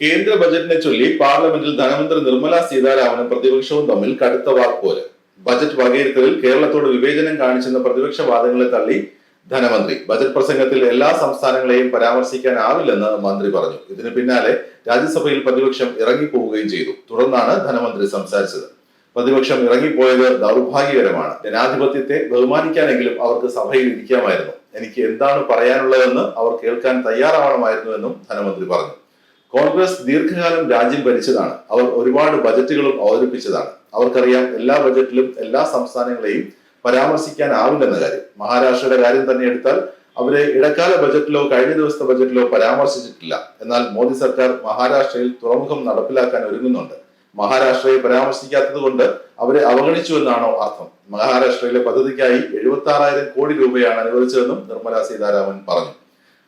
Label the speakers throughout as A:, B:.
A: കേന്ദ്ര ബജറ്റിനെ ചൊല്ലി പാർലമെന്റിൽ ധനമന്ത്രി നിർമ്മല സീതാരാമനും പ്രതിപക്ഷവും തമ്മിൽ കടുത്ത വാക്പോര്. ബജറ്റ് വകയിരുത്തലിൽ കേരളത്തോട് വിവേചനം കാണിച്ചെന്ന പ്രതിപക്ഷ വാദങ്ങളെ തള്ളി ധനമന്ത്രി. ബജറ്റ് പ്രസംഗത്തിൽ എല്ലാ സംസ്ഥാനങ്ങളെയും പരാമർശിക്കാനാവില്ലെന്ന് മന്ത്രി പറഞ്ഞു. ഇതിന് പിന്നാലെ രാജ്യസഭയിൽ പ്രതിപക്ഷം ഇറങ്ങിപ്പോവുകയും ചെയ്തു. തുടർന്നാണ് ധനമന്ത്രി സംസാരിച്ചത്. പ്രതിപക്ഷം ഇറങ്ങിപ്പോയത് ദൗർഭാഗ്യകരമാണ്. ജനാധിപത്യത്തെ ബഹുമാനിക്കാനെങ്കിലും അവർക്ക് സഭയിൽ ഇരിക്കാമായിരുന്നു. എനിക്ക് എന്താണ് പറയാനുള്ളതെന്ന് അവർ കേൾക്കാൻ തയ്യാറാവണമായിരുന്നുവെന്നും ധനമന്ത്രി പറഞ്ഞു. കോൺഗ്രസ് ദീർഘകാലം രാജ്യം ഭരിച്ചതാണ്. അവർ ഒരുപാട് ബജറ്റുകളും അവതരിപ്പിച്ചതാണ്. അവർക്കറിയാം എല്ലാ ബജറ്റിലും എല്ലാ സംസ്ഥാനങ്ങളെയും പരാമർശിക്കാനാവില്ലെന്ന കാര്യം. മഹാരാഷ്ട്രയുടെ കാര്യം തന്നെ എടുത്താൽ അവരെ ഇടക്കാല ബജറ്റിലോ കഴിഞ്ഞ ദിവസത്തെ ബജറ്റിലോ പരാമർശിച്ചിട്ടില്ല. എന്നാൽ മോദി സർക്കാർ മഹാരാഷ്ട്രയിൽ തുറമുഖം നടപ്പിലാക്കാൻ ഒരുങ്ങുന്നുണ്ട്. മഹാരാഷ്ട്രയെ പരാമർശിക്കാത്തത് കൊണ്ട് അവരെ അവഗണിച്ചു എന്നാണോ അർത്ഥം? മഹാരാഷ്ട്രയിലെ പദ്ധതിക്കായി 76,000 കോടി രൂപയാണ് അനുവദിച്ചതെന്നും നിർമ്മല സീതാരാമൻ പറഞ്ഞു.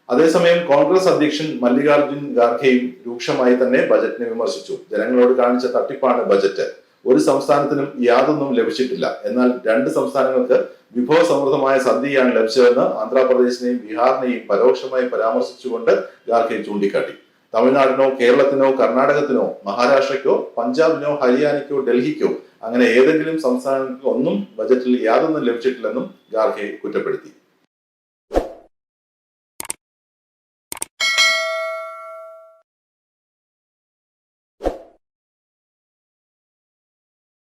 A: അതേസമയം കോൺഗ്രസ് അധ്യക്ഷൻ മല്ലികാർജുൻ ഖാർഗെയും രൂക്ഷമായി തന്നെ ബജറ്റിനെ വിമർശിച്ചു. ജനങ്ങളോട് കാണിച്ച തട്ടിപ്പാണ് ബജറ്റ്. ഒരു സംസ്ഥാനത്തിനും യാതൊന്നും ലഭിച്ചിട്ടില്ല. എന്നാൽ 2 സംസ്ഥാനങ്ങൾക്ക് വിഭവസമൃദ്ധമായ സദ്യയാണ് ലഭിച്ചതെന്ന് ആന്ധ്രാപ്രദേശിനെയും ബീഹാറിനെയും പരോക്ഷമായി പരാമർശിച്ചുകൊണ്ട് ഖാർഗെ ചൂണ്ടിക്കാട്ടി. തമിഴ്നാടിനോ കേരളത്തിനോ കർണാടകത്തിനോ മഹാരാഷ്ട്രയ്ക്കോ പഞ്ചാബിനോ ഹരിയാനയ്ക്കോ ഡൽഹിക്കോ അങ്ങനെ ഏതെങ്കിലും സംസ്ഥാനങ്ങൾക്ക് ഒന്നും ബജറ്റിൽ യാതൊന്നും ലഭിച്ചിട്ടില്ലെന്നും ഖാർഗെ കുറ്റപ്പെടുത്തി.